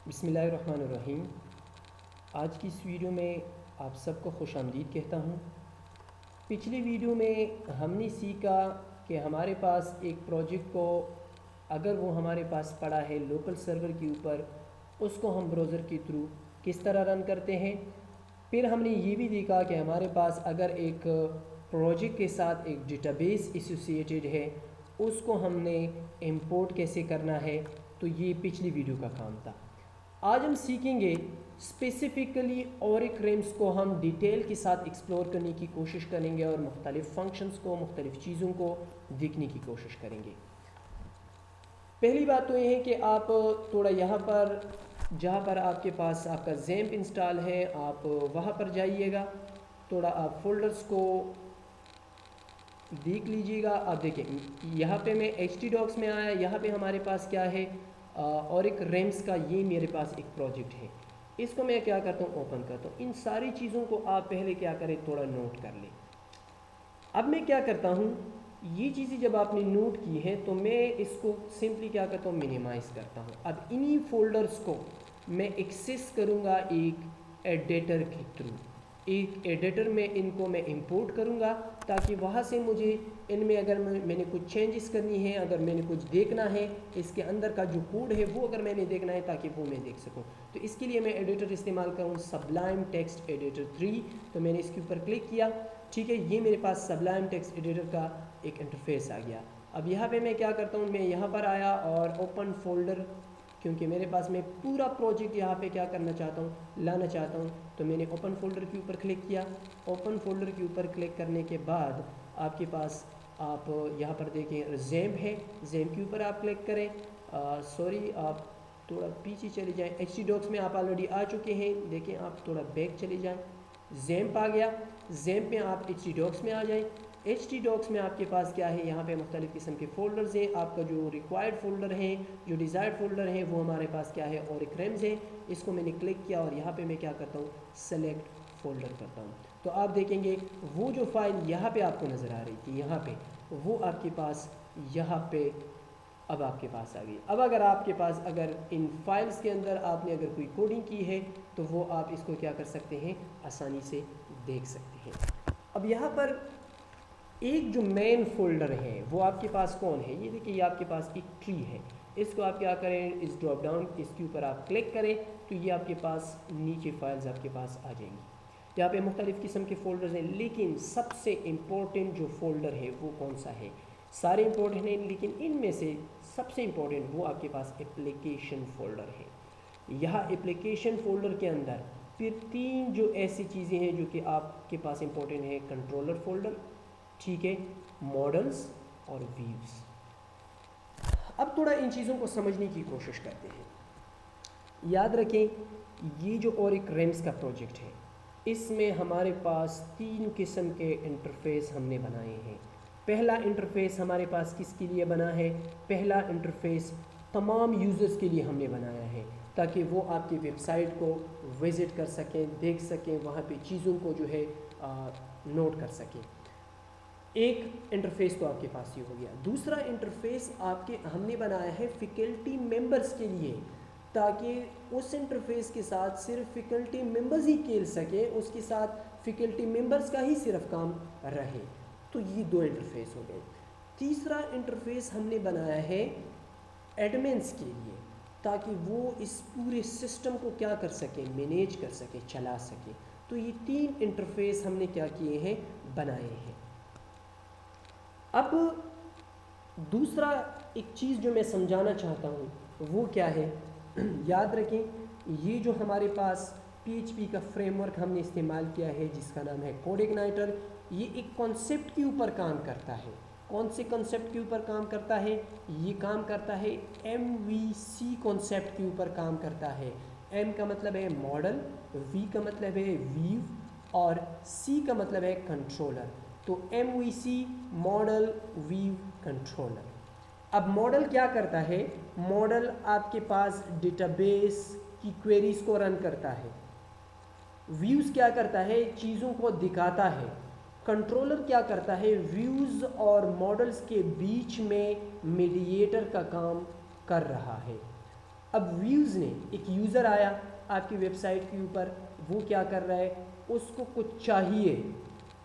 बिस्मिल्लाहिर्रहमानिर्रहीम। आज की इस वीडियो में आप सबको खुशामदीद कहता हूँ। पिछली वीडियो में हमने सीखा कि हमारे पास एक प्रोजेक्ट को अगर वो हमारे पास पड़ा है लोकल सर्वर के ऊपर, उसको हम ब्राउज़र के थ्रू किस तरह रन करते हैं। फिर हमने ये भी देखा कि हमारे पास अगर एक प्रोजेक्ट के साथ एक डेटाबेस एसोसिएटेड है, उसको हमने इंपोर्ट कैसे करना है। तो ये पिछली वीडियो का काम था। आज हम सीखेंगे स्पेसिफ़िकली ऑरिक रेम्स को हम डिटेल के साथ एक्सप्लोर करने की कोशिश करेंगे और मुख्तलिफ़ फंक्शंस को, मुख्तलिफ़ चीज़ों को देखने की कोशिश करेंगे। पहली बात तो ये है कि आप थोड़ा यहाँ पर जहाँ पर आपके पास आपका ज़ैम्प इंस्टॉल है, आप वहाँ पर जाइएगा। थोड़ा आप फोल्डर्स को देख लीजिएगा। आप देखें यहाँ पे मैं htdocs में आया, यहाँ पे हमारे पास क्या है ऑरिक रेम्स का ये मेरे पास एक प्रोजेक्ट है। इसको मैं क्या करता हूँ, ओपन करता हूँ। इन सारी चीज़ों को आप पहले क्या करें, थोड़ा नोट कर लें। अब मैं क्या करता हूँ, ये चीज़ें जब आपने नोट की है तो मैं इसको सिंपली क्या करता हूँ, मिनिमाइज़ करता हूँ। अब इन्हीं फोल्डर्स को मैं एक्सेस करूँगा एक एडिटर के थ्रू। एक एडिटर में इनको मैं इंपोर्ट करूँगा ताकि वहाँ से मुझे इनमें अगर मैंने कुछ चेंजेस करनी है, अगर मैंने कुछ देखना है, इसके अंदर का जो कोड है वो अगर मैंने देखना है ताकि वो मैं देख सकूँ। तो इसके लिए मैं एडिटर इस्तेमाल करूँ, सबलाइम टेक्स्ट एडिटर 3। तो मैंने इसके ऊपर क्लिक किया, ठीक है। ये मेरे पास सबलाइम टेक्स्ट एडिटर का एक इंटरफेस आ गया। अब यहाँ पे मैं क्या करता हूँ, मैं यहाँ पर आया और ओपन फोल्डर, क्योंकि मेरे पास मैं पूरा प्रोजेक्ट यहाँ पे क्या करना चाहता हूँ, लाना चाहता हूँ। तो मैंने ओपन फोल्डर के ऊपर क्लिक किया। ओपन फोल्डर के ऊपर क्लिक करने के बाद आपके पास आप यहाँ पर देखें ज़ैम्प है, ज़ैम्प के ऊपर आप क्लिक करें। सॉरी, आप थोड़ा पीछे चले जाएं। htdocs में आप ऑलरेडी आ चुके हैं, देखें आप थोड़ा बैक चले जाएं। ज़ैम्प आ गया, ज़ैम्प में आप htdocs में आ जाएं। htdocs में आपके पास क्या है, यहाँ पे मुख्तलिफ़ किस्म के फ़ोल्डर्स हैं। आपका जो रिक्वायर्ड फ़ोल्डर है, जो डिज़ायर्ड फ़ोल्डर है, वो हमारे पास क्या है, ऑरिक रेम्स है। इसको मैंने क्लिक किया और यहाँ पे मैं क्या करता हूँ, सेलेक्ट फ़ोल्डर करता हूँ। तो आप देखेंगे वो जो फ़ाइल यहाँ पे आपको नज़र आ रही थी, यहाँ पे वो आपके पास यहाँ पे अब आपके पास आ गई। अब अगर आपके पास अगर इन फाइल्स के अंदर आपने अगर कोई कोडिंग की है तो वो आप इसको क्या कर सकते हैं, आसानी से देख सकते हैं। अब यहाँ पर एक जो मेन फोल्डर है वो आपके पास कौन है, ये देखिए, ये आपके पास एक ट्री है। इसको आप क्या करें, इस ड्रॉप डाउन इसके ऊपर आप क्लिक करें तो ये आपके पास नीचे फाइल्स आपके पास आ जाएंगी। यहाँ पे मुख्तलिफ़ किस्म के फ़ोल्डर्स हैं, लेकिन सबसे इम्पोर्टेंट जो फ़ोल्डर है वो कौन सा है। सारे इम्पोर्टेंट हैं, लेकिन इनमें से सबसे इम्पोर्टेंट वो आपके पास एप्लीकेशन फ़ोल्डर है। यहाँ एप्लीकेशन फ़ोल्डर के अंदर फिर तीन जो ऐसी चीज़ें हैं जो कि आपके पास इम्पोर्टेंट है, कंट्रोलर फ़ोल्डर, ठीक है, मॉडल्स और व्यूज़। अब थोड़ा इन चीज़ों को समझने की कोशिश करते हैं। याद रखें, ये जो ऑरिक रेम्स का प्रोजेक्ट है, इसमें हमारे पास तीन किस्म के इंटरफेस हमने बनाए हैं। पहला इंटरफेस हमारे पास किसके लिए बना है, पहला इंटरफेस तमाम यूज़र्स के लिए हमने बनाया है ताकि वो आपकी वेबसाइट को विज़िट कर सकें, देख सकें, वहाँ पे चीज़ों को जो है नोट कर सकें। एक इंटरफेस तो आपके पास ये हो गया। दूसरा इंटरफेस आपके हमने बनाया है फैकल्टी मेंबर्स के लिए, ताकि उस इंटरफेस के साथ सिर्फ फैकल्टी मेंबर्स ही खेल सके, उसके साथ फैकल्टी मेंबर्स का ही सिर्फ काम रहे। तो ये दो इंटरफेस हो गए। तीसरा इंटरफेस हमने बनाया है एडमिन्स के लिए, ताकि वो इस पूरे सिस्टम को क्या कर सकें, मैनेज कर सकें, चला सकें। तो ये तीन इंटरफेस हमने क्या किए हैं, बनाए हैं। अब दूसरा एक चीज़ जो मैं समझाना चाहता हूँ वो क्या है, याद रखें, ये जो हमारे पास PHP का फ्रेमवर्क हमने इस्तेमाल किया है जिसका नाम है कोडइग्नाइटर, ये एक कॉन्सेप्ट के ऊपर काम करता है। कौन से कॉन्सेप्ट के ऊपर काम करता है, ये काम करता है MVC कॉन्सेप्ट के ऊपर काम करता है। M का मतलब है मॉडल, V का मतलब है व्यू और C का मतलब है कंट्रोलर। तो MVC मॉडल व्यू कंट्रोलर। अब मॉडल क्या करता है, मॉडल आपके पास डेटाबेस की क्वेरीज को रन करता है। व्यूज़ क्या करता है, चीज़ों को दिखाता है। कंट्रोलर क्या करता है, व्यूज़ और मॉडल्स के बीच में मीडिएटर का काम कर रहा है। अब व्यूज़ ने, एक यूज़र आया आपकी वेबसाइट के ऊपर, वो क्या कर रहा है, उसको कुछ चाहिए,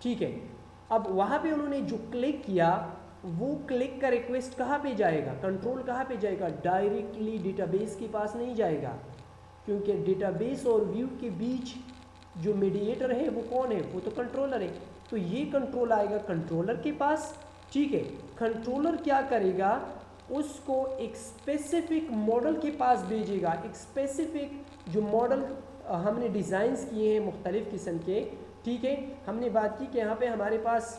ठीक है। अब वहाँ पे उन्होंने जो क्लिक किया, वो क्लिक का रिक्वेस्ट कहाँ पे जाएगा, कंट्रोल कहाँ पे जाएगा, डायरेक्टली डेटाबेस के पास नहीं जाएगा, क्योंकि डेटाबेस और व्यू के बीच जो मीडिएटर है वो कौन है, वो तो कंट्रोलर है। तो ये कंट्रोल आएगा कंट्रोलर के पास, ठीक है। कंट्रोलर क्या करेगा, उसको एक स्पेसिफिक मॉडल के पास भेजेगा, एक स्पेसिफिक जो मॉडल हमने डिज़ाइंस किए हैं मुख्तलिफ़ किस्म के, ठीक है। हमने बात की कि यहाँ पे हमारे पास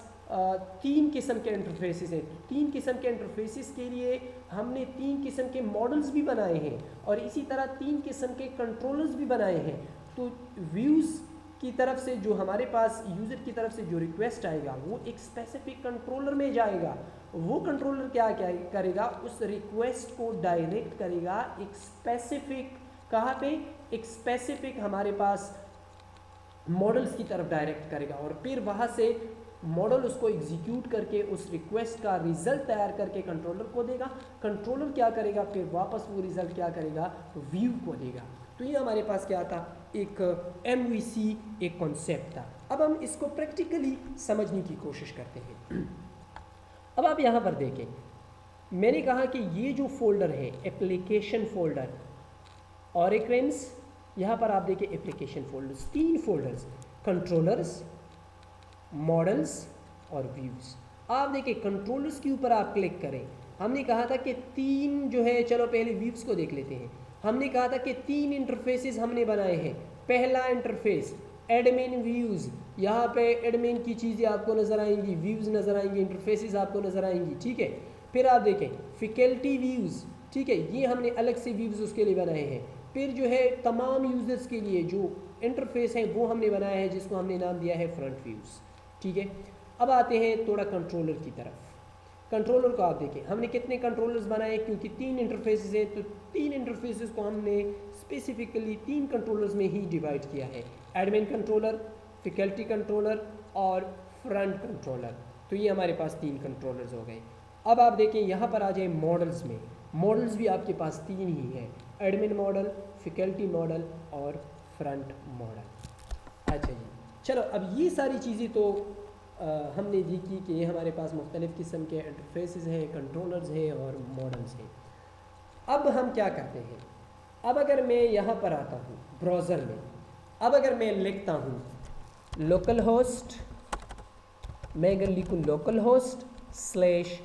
3 किस्म के इंटरफेसेस हैं। 3 किस्म के इंटरफेसेस के लिए हमने 3 किस्म के मॉडल्स भी बनाए हैं और इसी तरह 3 किस्म के कंट्रोलर्स भी बनाए हैं। तो व्यूज़ की तरफ से जो हमारे पास यूज़र की तरफ से जो रिक्वेस्ट आएगा वो एक स्पेसिफिक कंट्रोलर में जाएगा, वो कंट्रोलर क्या करेगा, उस रिक्वेस्ट को डायरेक्ट करेगा एक स्पेसिफिक, कहाँ पे, एक स्पेसिफिक हमारे पास मॉडल्स की तरफ डायरेक्ट करेगा और फिर वहाँ से मॉडल उसको एग्जीक्यूट करके उस रिक्वेस्ट का रिजल्ट तैयार करके कंट्रोलर को देगा। कंट्रोलर क्या करेगा, फिर वापस वो रिजल्ट क्या करेगा, व्यू को देगा। तो ये हमारे पास क्या था, एक MVC एक कॉन्सेप्ट था। अब हम इसको प्रैक्टिकली समझने की कोशिश करते हैं। अब आप यहाँ पर देखें, मैंने कहा कि ये जो फोल्डर है एप्लीकेशन फोल्डर और एक रेम्स, यहाँ पर आप देखें application folders, 3 folders, controllers, models और व्यूज़। आप देखिए कंट्रोलर्स के ऊपर आप क्लिक करें, हमने कहा था कि 3 जो है, चलो पहले व्यूज़ को देख लेते हैं। हमने कहा था कि 3 इंटरफेसेस हमने बनाए हैं। पहला इंटरफेस एडमिन व्यूज़, यहाँ पे एडमिन की चीज़ें आपको नज़र आएंगी, व्यूज़ नज़र आएंगी, इंटरफेसेस आपको नज़र आएंगी, ठीक है। फिर आप देखें फैकल्टी व्यूज़, ठीक है, ये हमने अलग से व्यूज़ उसके लिए बनाए हैं। फिर जो है तमाम यूज़र्स के लिए जो इंटरफेस है वो हमने बनाया है, जिसको हमने नाम दिया है फ्रंट व्यूज़, ठीक है। अब आते हैं थोड़ा कंट्रोलर की तरफ। कंट्रोलर को आप देखें, हमने कितने कंट्रोलर्स बनाए, क्योंकि 3 इंटरफेसेस हैं तो 3 इंटरफेसेस को हमने स्पेसिफिकली 3 कंट्रोलर्स में ही डिवाइड किया है, एडमिन कंट्रोलर, फैकल्टी कंट्रोलर और फ्रंट कंट्रोलर। तो ये हमारे पास 3 कंट्रोलर्स हो गए। अब आप देखें यहाँ पर आ जाए मॉडल्स में, मॉडल्स भी आपके पास 3 ही हैं, एडमिन मॉडल, फैकल्टी मॉडल और फ्रंट मॉडल। अच्छा जी, चलो अब ये सारी चीज़ें तो हमने देखी कि ये हमारे पास मुख्तलिफ़ किस्म के इंटरफेसेस हैं, कंट्रोलर्स हैं और मॉडल्स हैं। अब हम क्या करते हैं, अब अगर मैं यहाँ पर आता हूँ ब्राउज़र में, अब अगर मैं लिखता हूँ लोकल होस्ट, मैं अगर लिखूँ लोकल होस्ट स्लैश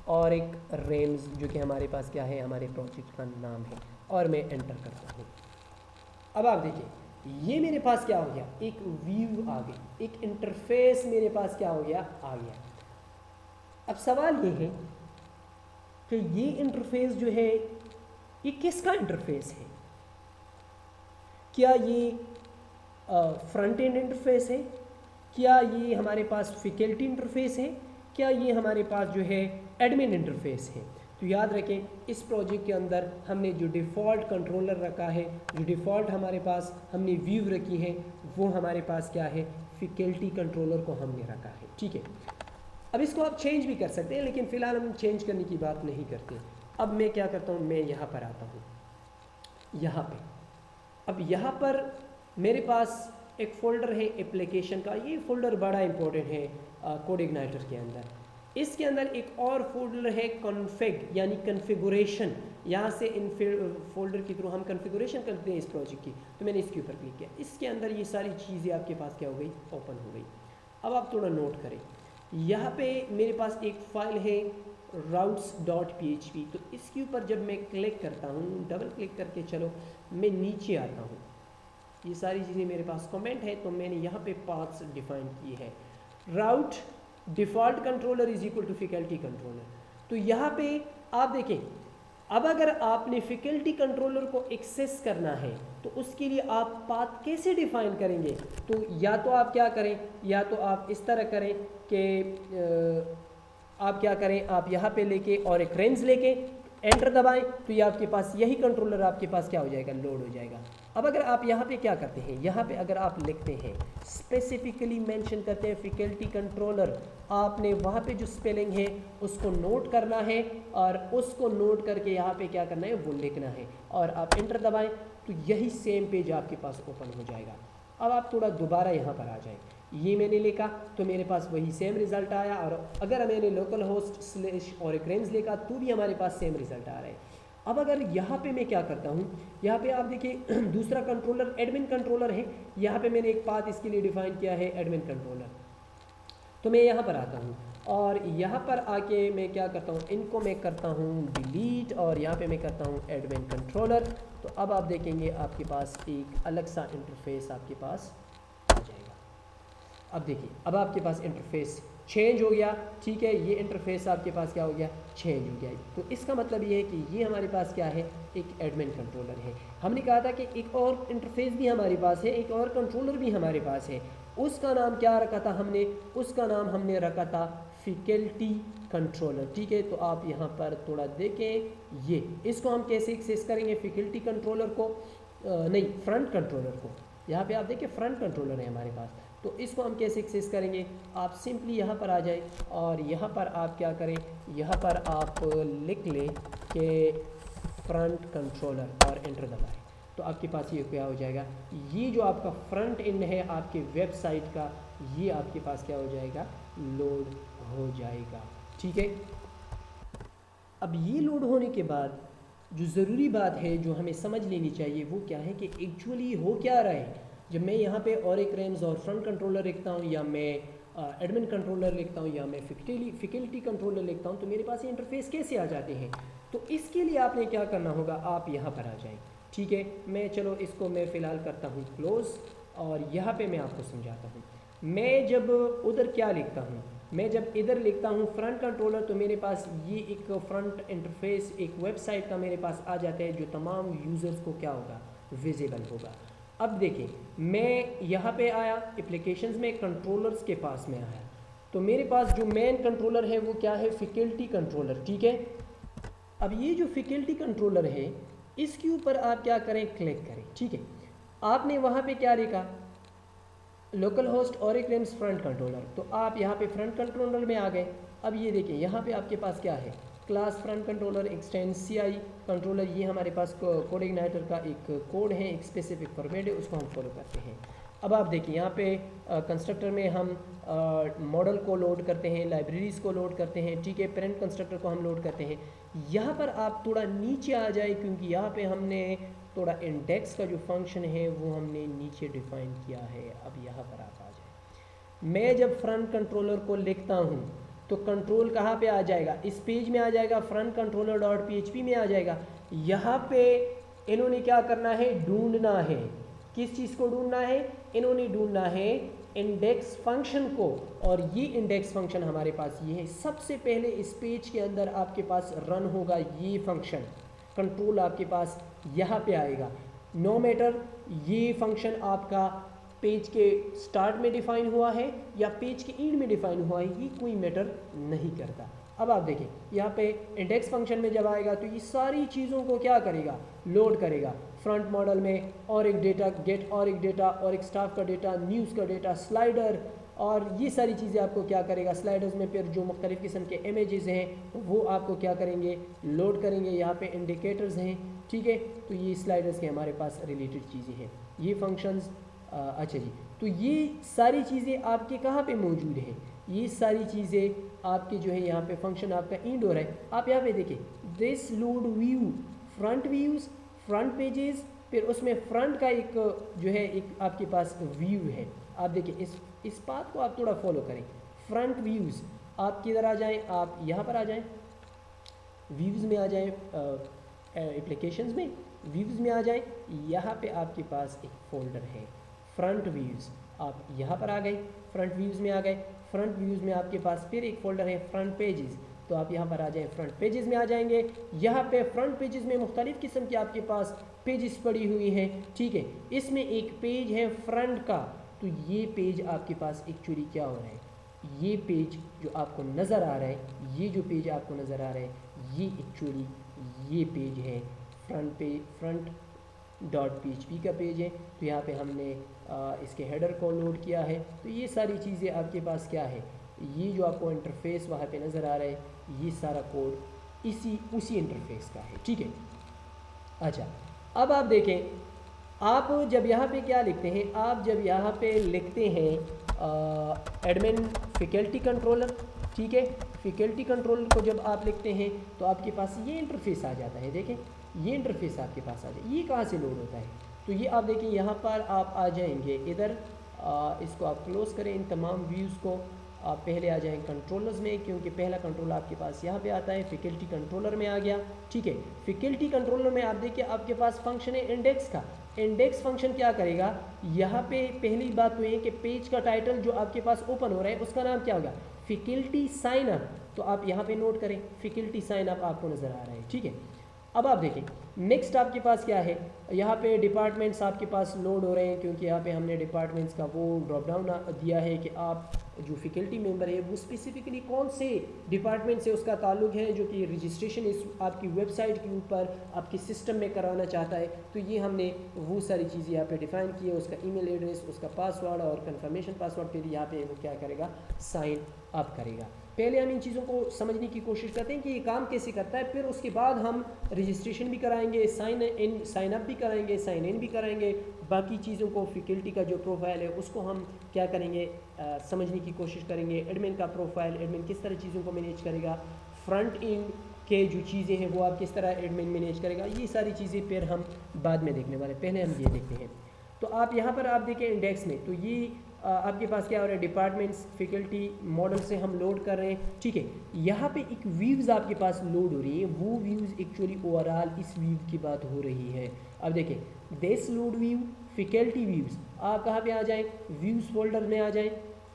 और एक रेम्स, जो कि हमारे पास क्या है, हमारे प्रोजेक्ट का नाम है, और मैं एंटर करता हूँ। अब आप देखिए ये मेरे पास क्या हो गया, एक व्यू आ गई, एक इंटरफेस मेरे पास क्या हो गया, आ गया। अब सवाल ये है कि ये इंटरफेस जो है ये किसका इंटरफेस है, क्या ये फ्रंट एंड इंटरफेस है, क्या ये हमारे पास फैकल्टी इंटरफेस है, क्या ये हमारे पास जो है एडमिन इंटरफेस है। तो याद रखें इस प्रोजेक्ट के अंदर हमने जो डिफ़ॉल्ट कंट्रोलर रखा है, जो डिफ़ॉल्ट हमारे पास हमने व्यू रखी है, वो हमारे पास क्या है, फैकल्टी कंट्रोलर को हमने रखा है, ठीक है। अब इसको आप चेंज भी कर सकते हैं, लेकिन फ़िलहाल हम चेंज करने की बात नहीं करते। अब मैं क्या करता हूँ, मैं यहाँ पर आता हूँ, यहाँ पे, अब यहाँ पर मेरे पास एक फ़ोल्डर है एप्लीकेशन का। ये फ़ोल्डर बड़ा इंपॉर्टेंट है कोड इग्नाइटर के अंदर। इसके अंदर एक और फोल्डर है कॉन्फ़िग, यानी कॉन्फ़िगरेशन। यहाँ से इन फोल्डर के थ्रू हम कॉन्फ़िगरेशन करते हैं इस प्रोजेक्ट की। तो मैंने इसके ऊपर क्लिक किया, इसके अंदर ये सारी चीज़ें आपके पास क्या हो गई, ओपन हो गई। अब आप थोड़ा नोट करें, यहाँ पे मेरे पास एक फ़ाइल है routes.php। तो इसके ऊपर जब मैं क्लिक करता हूँ, डबल क्लिक करके चलो मैं नीचे आता हूँ, ये सारी चीज़ें मेरे पास कमेंट है। तो मैंने यहाँ पे पाथ्स डिफाइन किए हैं, route default controller is equal to faculty controller. तो यहाँ पे आप देखें, अब अगर आपने फैकल्टी कंट्रोलर को एक्सेस करना है तो उसके लिए आप पाथ कैसे डिफ़ाइन करेंगे। तो या तो आप क्या करें, या तो आप इस तरह करें कि आप क्या करें, आप यहाँ पे लेके और एक रेंज लेके एंटर दबाएं तो ये आपके पास यही कंट्रोलर आपके पास क्या हो जाएगा, लोड हो जाएगा। अब अगर आप यहाँ पे क्या करते हैं, यहाँ पे अगर आप लिखते हैं स्पेसिफिकली मेंशन करते हैं फैकल्टी कंट्रोलर, आपने वहाँ पे जो स्पेलिंग है उसको नोट करना है और उसको नोट करके यहाँ पे क्या करना है वो लिखना है और आप एंटर दबाएं तो यही सेम पेज आपके पास ओपन हो जाएगा। अब आप थोड़ा दोबारा यहाँ पर आ जाएं, ये मैंने लिखा तो मेरे पास वही सेम रिजल्ट आया और अगर मैंने लोकल होस्ट स्लैश और एक रेंज लिखा तो भी हमारे पास सेम रिजल्ट आ रहा है। अब अगर यहाँ पे मैं क्या करता हूँ, यहाँ पे आप देखिए दूसरा कंट्रोलर एडमिन कंट्रोलर है, यहाँ पे मैंने एक पाथ इसके लिए डिफाइन किया है एडमिन कंट्रोलर। तो मैं यहाँ पर आता हूँ और यहाँ पर आके मैं क्या करता हूँ, इनको मैं करता हूँ डिलीट और यहाँ पे मैं करता हूँ एडमिन कंट्रोलर। तो अब आप देखेंगे आपके पास एक अलग सा इंटरफेस आपके पास आ जाएगा। अब देखिए अब आपके पास इंटरफेस चेंज हो गया, ठीक है, ये इंटरफेस आपके पास क्या हो गया, चेंज हो गया। तो इसका मतलब ये है कि ये हमारे पास क्या है, एक एडमिन कंट्रोलर है। हमने कहा था कि एक और इंटरफेस भी हमारे पास है, एक और कंट्रोलर भी हमारे पास है, उसका नाम क्या रखा था हमने, उसका नाम हमने रखा था फैकल्टी कंट्रोलर, ठीक है। तो आप यहाँ पर थोड़ा देखें, ये इसको हम कैसे एक्सेस करेंगे फैकल्टी कंट्रोलर को, नहीं फ्रंट कंट्रोलर को, यहाँ पे आप देखिए फ्रंट कंट्रोलर है हमारे पास। तो इसको हम कैसे एक्सेस करेंगे, आप सिंपली यहाँ पर आ जाए और यहाँ पर आप क्या करें, यहाँ पर आप लिख लें कि फ्रंट कंट्रोलर और एंटर दबाएं तो आपके पास ये क्या हो जाएगा, ये जो आपका फ्रंट एंड है आपके वेबसाइट का, ये आपके पास क्या हो जाएगा, लोड हो जाएगा, ठीक है। अब ये लोड होने के बाद जो ज़रूरी बात है जो हमें समझ लेनी चाहिए वो क्या है कि एक्चुअली हो क्या रहा है। जब मैं यहाँ पे और एक रेंज और फ्रंट कंट्रोलर लिखता हूँ या मैं एडमिन कंट्रोलर लिखता हूँ या मैं फैकल्टी कंट्रोलर लिखता हूँ तो मेरे पास ये इंटरफेस कैसे आ जाते हैं। तो इसके लिए आपने क्या करना होगा, आप यहाँ पर आ जाएं, ठीक है। मैं चलो इसको मैं फ़िलहाल करता हूँ क्लोज़ और यहाँ पे मैं आपको समझाता हूँ। मैं जब उधर क्या लिखता हूँ, मैं जब इधर लिखता हूँ फ्रंट कंट्रोलर तो मेरे पास ये एक फ्रंट इंटरफेस एक वेबसाइट का मेरे पास आ जाता है जो तमाम यूज़र्स को क्या होगा, विजिबल होगा। अब देखें मैं यहाँ पे आया एप्लीकेशंस में कंट्रोलर्स के पास में आया तो मेरे पास जो मेन कंट्रोलर है वो क्या है, फैकल्टी कंट्रोलर, ठीक है। अब ये जो फैकल्टी कंट्रोलर है इसके ऊपर आप क्या करें, क्लिक करें, ठीक है। आपने वहाँ पे क्या लिखा, लोकल होस्ट और एक रेंज फ्रंट कंट्रोलर, तो आप यहाँ पे फ्रंट कंट्रोलर में आ गए। अब ये देखिए यहाँ पे आपके पास क्या है, class front controller extend CI controller, ये हमारे पास कोड इग्नाइटर का एक कोड है, एक स्पेसिफिक फॉर्मेट है, उसको हम फॉलो करते हैं। अब आप देखिए यहाँ पे कंस्ट्रक्टर में हम मॉडल को लोड करते हैं, लाइब्रेरीज़ को लोड करते हैं, ठीक है, पेरेंट कंस्ट्रक्टर को हम लोड करते हैं। यहाँ पर आप थोड़ा नीचे आ जाए क्योंकि यहाँ पे हमने थोड़ा इंडेक्स का जो फंक्शन है वो हमने नीचे डिफाइन किया है। अब यहाँ पर आप आ जाए, मैं जब फ्रंट कंट्रोलर को लिखता हूँ तो कंट्रोल कहाँ पे आ जाएगा, इस पेज में आ जाएगा, फ्रंट कंट्रोलर डॉट PHP में आ जाएगा। यहाँ पे इन्होंने क्या करना है, ढूंढना है, किस चीज़ को ढूंढना है, इन्होंने ढूंढना है इंडेक्स फंक्शन को, और ये इंडेक्स फंक्शन हमारे पास ये है। सबसे पहले इस पेज के अंदर आपके पास रन होगा ये फंक्शन, कंट्रोल आपके पास यहाँ पे आएगा। नो मैटर ये फंक्शन आपका पेज के स्टार्ट में डिफाइन हुआ है या पेज के एंड में डिफाइन हुआ है, ये कोई मैटर नहीं करता। अब आप देखें यहाँ पे इंडेक्स फंक्शन में जब आएगा तो ये सारी चीज़ों को क्या करेगा, लोड करेगा। फ्रंट मॉडल में और एक डेटा गेट, और एक डेटा, और एक स्टाफ का डेटा, न्यूज़ का डेटा, स्लाइडर, और ये सारी चीज़ें आपको क्या करेगा, स्लाइडर्स में फिर जो मुख्तलिफ़ किस्म के इमेजेस हैं वो आपको क्या करेंगे, लोड करेंगे। यहाँ पे इंडिकेटर्स हैं, ठीक है, तो ये स्लाइडर्स के हमारे पास रिलेटेड चीज़ें हैं, ये फंक्शंस। अच्छा जी, तो ये सारी चीज़ें आपके कहाँ पे मौजूद हैं, ये सारी चीज़ें आपके जो है यहाँ पे फंक्शन आपका इंड हो रहा है। आप यहाँ पे देखिए this load view, front views, front pages, फिर उसमें फ्रंट का एक जो है एक आपके पास व्यू है। आप देखिए इस बात को आप थोड़ा फॉलो करें। फ्रंट व्यूज़ आप किधर आ जाएं, आप यहाँ पर आ जाएं, व्यूज़ में आ जाएं, एप्लीकेशंस में व्यूज़ में आ जाएं। यहाँ पे आपके पास एक फ़ोल्डर है फ्रंट व्यूज़, आप यहाँ पर आ गए, फ्रंट व्यूज़ में आ गए। फ्रंट व्यूज़ में आपके पास फिर एक फ़ोल्डर है फ्रंट पेजेस, तो आप यहाँ पर आ जाएं, फ्रंट पेजेस में आ जाएंगे। यहाँ पे फ्रंट पेजेस में मुख्तलिफ़ किस्म की आपके पास पेजेस पड़ी हुई हैं, ठीक है। इसमें एक पेज है फ्रंट का, तो ये पेज आपके पास एक्चुअली क्या हो रहा है, ये पेज जो आपको नज़र आ रहा है, ये जो पेज आपको नज़र आ रहा है, ये एक्चुअली ये पेज है फ्रंट डॉट PHP का पेज है। तो यहाँ पे हमने इसके हेडर को लोड किया है। तो ये सारी चीज़ें आपके पास क्या है, ये जो आपको इंटरफेस वहाँ पे नज़र आ रहा है, ये सारा कोड उसी इंटरफेस का है, ठीक है। अच्छा, अब आप देखें, आप जब यहाँ पे क्या लिखते हैं, आप जब यहाँ पे लिखते हैं एडमिन फैकल्टी कंट्रोलर, ठीक है, फैकल्टी कंट्रोलर को जब आप लिखते हैं तो आपके पास ये इंटरफेस आ जाता है। देखें, ये इंटरफेस आपके पास आ जाए। ये कहाँ से लोड होता है, तो ये आप देखें, यहाँ पर आप आ जाएंगे इधर, इसको आप क्लोज़ करें, इन तमाम व्यूज़ को आप पहले आ जाएं कंट्रोलर्स में, क्योंकि पहला कंट्रोल आपके पास यहाँ पे आता है, फैकल्टी कंट्रोलर में आ गया, ठीक है। फैकल्टी कंट्रोलर में आप देखिए आपके पास फंक्शन है इंडेक्स का। इंडेक्स फंक्शन क्या करेगा, यहाँ पे पहली बात तो ये कि पेज का टाइटल जो आपके पास ओपन हो रहा है उसका नाम क्या होगा, फैकल्टी साइन अप। तो आप यहाँ पे नोट करें, फैकल्टी साइन अप आपको नज़र आ रहा है, ठीक है। अब आप देखें नेक्स्ट आपके पास क्या है, यहाँ पे डिपार्टमेंट्स आपके पास लोड हो रहे हैं, क्योंकि यहाँ पे हमने डिपार्टमेंट्स का वो ड्रॉप डाउन दिया है कि आप जो फैकल्टी मेंबर है वो स्पेसिफिकली कौन से डिपार्टमेंट से उसका ताल्लुक है, जो कि रजिस्ट्रेशन इस आपकी वेबसाइट के ऊपर आपके सिस्टम में कराना चाहता है। तो ये हमने वो सारी चीज़ें यहाँ पे डिफ़ाइन की है, उसका ईमेल एड्रेस, उसका पासवर्ड और कंफर्मेशन पासवर्ड, फिर यहाँ पे वो क्या करेगा, साइन अप करेगा। पहले हम इन चीज़ों को समझने की कोशिश करते हैं कि ये काम कैसे करता है, फिर उसके बाद हम रजिस्ट्रेशन भी कराएंगे, साइन अप भी कराएंगे, साइन इन भी कराएंगे, बाकी चीज़ों को फैकल्टी का जो प्रोफाइल है उसको हम क्या करेंगे, समझने की कोशिश करेंगे। एडमिन का प्रोफाइल, एडमिन किस तरह चीज़ों को मैनेज करेगा, फ्रंट एंड के जो चीज़ें हैं वो आप किस तरह एडमिन मैनेज करेगा, ये सारी चीज़ें फिर हम बाद में देखने वाले, पहले हम ये देखते हैं। तो आप यहाँ पर आप देखें इंडेक्स में, तो ये आपके पास क्या हो रहा है, डिपार्टमेंट्स फैकल्टी मॉडल से हम लोड कर रहे हैं, ठीक है। यहाँ पे एक व्यूज़ आपके पास लोड हो रही है, वो व्यूज़ एक्चुअली ओवरऑल इस व्यू की बात हो रही है। अब देखें, this load view faculty views, आप कहाँ पे आ जाएं, व्यूज़ फोल्डर में आ जाएं,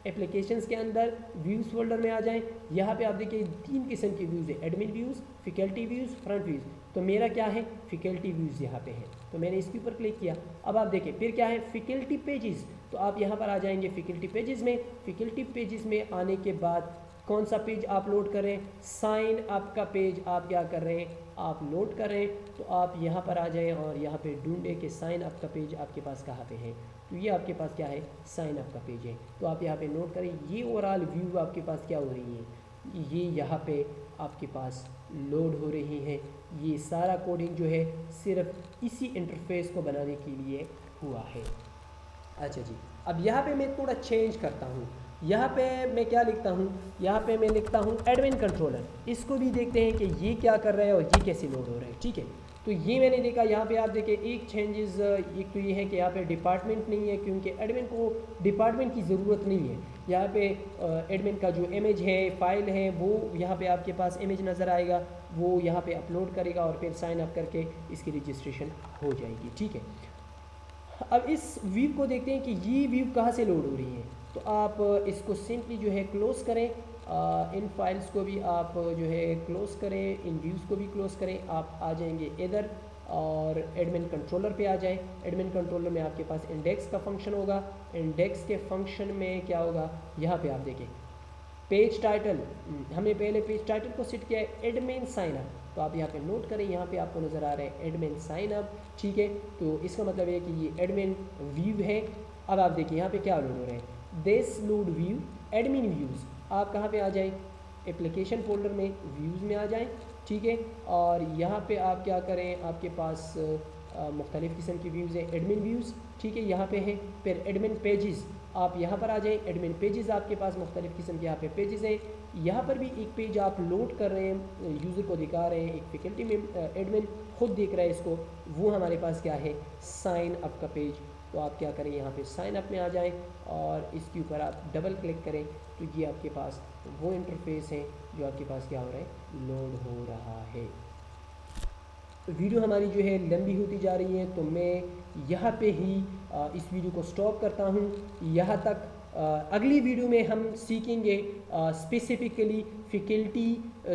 एप्लीकेशंस के अंदर व्यूज़ फोल्डर में आ जाएं। यहाँ पे आप देखिए 3 किस्म के व्यूज़ है, admin views, faculty views, front views. तो मेरा क्या है, फैकल्टी व्यूज़ यहाँ पे है, तो मैंने इसके ऊपर क्लिक किया। अब आप देखें फिर क्या है, फैकल्टी पेजेस, तो आप यहाँ पर आ जाएंगे फैकल्टी पेजेस में। फैकल्टी पेजेस में आने के बाद कौन सा पेज आप लोड कर रहे हैं, साइन अप का पेज आप क्या कर रहे हैं, आप लोड कर रहे हैं। तो आप यहाँ पर आ जाएं और यहाँ पे ढूंढें कि साइन अप का पेज आपके पास कहाँ पे है, तो ये आपके पास क्या है, साइन अप का पेज है। तो आप यहाँ पे नोट करें, ये ओवरऑल व्यू आपके पास क्या हो रही है, ये यहाँ पे आपके पास लोड हो रही है। ये सारा कोडिंग जो है सिर्फ इसी इंटरफेस को बनाने के लिए हुआ है। अच्छा जी, अब यहाँ पे मैं थोड़ा चेंज करता हूँ, यहाँ पे मैं क्या लिखता हूँ, यहाँ पे मैं लिखता हूँ एडमिन कंट्रोलर। इसको भी देखते हैं कि ये क्या कर रहा है और ये कैसे लोड हो रहा है, ठीक है। तो ये मैंने देखा, यहाँ पे आप देखें एक चेंजेस, एक तो ये है कि यहाँ पे डिपार्टमेंट नहीं है, क्योंकि एडमिन को डिपार्टमेंट की ज़रूरत नहीं है। यहाँ पे एडमिन का जो इमेज है, फाइल है, वो यहाँ पे आपके पास इमेज नज़र आएगा, वो यहाँ पे अपलोड करेगा और फिर साइन अप करके इसकी रजिस्ट्रेशन हो जाएगी, ठीक है। अब इस व्यू को देखते हैं कि ये व्यू कहाँ से लोड हो रही है। तो आप इसको सिंपली जो है क्लोज़ करें, इन फाइल्स को भी आप जो है क्लोज़ करें, इन व्यूज़ को भी क्लोज़ करें। आप आ जाएंगे इधर और एडमिन कंट्रोलर पे आ जाएं। एडमिन कंट्रोलर में आपके पास इंडेक्स का फंक्शन होगा। इंडेक्स के फंक्शन में क्या होगा, यहाँ पे आप देखें पेज टाइटल, हमने पहले पेज टाइटल को सेट किया है एडमिन साइन अप। तो आप यहाँ पे नोट करें, यहाँ पे आपको नज़र आ रहा है एडमिन साइन अप, ठीक है। तो इसका मतलब है कि ये एडमिन व्यू है। अब आप देखिए यहाँ पे क्या लोड हो रहा है, this load view admin views. आप कहाँ पे आ जाएं, एप्लीकेशन फोल्डर में व्यूज़ में आ जाएं, ठीक है। और यहाँ पे आप क्या करें, आपके पास मुख्तलिफ़ किस्म की व्यूज़ हैं, एडमिन व्यूज़, ठीक है, यहाँ पे है। फिर एडमिन पेजेस, आप यहाँ पर आ जाएं, एडमिन पेजेस आपके पास मुख्तलिफ़ किस्म के यहाँ पे पेजेस हैं। यहाँ पर भी एक पेज आप लोड कर रहे हैं, यूज़र को दिखा रहे हैं, एक फैकल्टी में एडमिन खुद देख रहा है इसको, वो हमारे पास क्या है, साइन अप का पेज। तो आप क्या करें, यहाँ पे साइन अप में आ जाएं और इसके ऊपर आप डबल क्लिक करें, तो ये आपके पास वो इंटरफेस है जो आपके पास क्या हो रहा है, लोड हो रहा है। वीडियो हमारी जो है लंबी होती जा रही है, तो मैं यहाँ पे ही इस वीडियो को स्टॉप करता हूँ। यहाँ तक अगली वीडियो में हम सीखेंगे स्पेसिफिकली फैकल्टी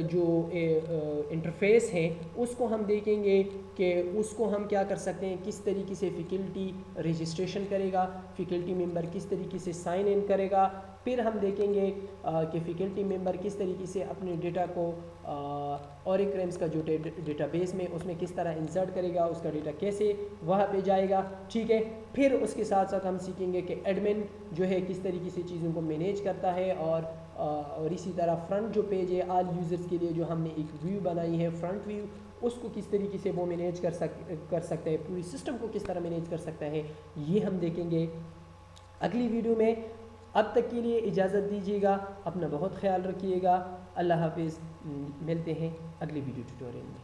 जो इंटरफेस है उसको हम देखेंगे कि उसको हम क्या कर सकते हैं, किस तरीके से फैकल्टी रजिस्ट्रेशन करेगा, फैकल्टी मेंबर किस तरीके से साइन इन करेगा। फिर हम देखेंगे कि फैकल्टी मेंबर किस तरीके से अपने डेटा को ऑरिक रेम्स का जो डेटाबेस में उसमें किस तरह इंसर्ट करेगा, उसका डेटा कैसे वहाँ पे जाएगा। ठीक है, फिर उसके साथ साथ हम सीखेंगे कि एडमिन जो है किस तरीके से चीज़ों को मैनेज करता है, और इसी तरह फ्रंट जो पेज है ऑल यूज़र्स के लिए जो हमने एक व्यू बनाई है फ्रंट व्यू, उसको किस तरीके से वो मैनेज कर सकते हैं, पूरी सिस्टम को किस तरह मैनेज कर सकता है, ये हम देखेंगे अगली वीडियो में। अब तक के लिए इजाज़त दीजिएगा, अपना बहुत ख्याल रखिएगा। अल्लाह हाफिज़, मिलते हैं अगली वीडियो ट्यूटोरियल में।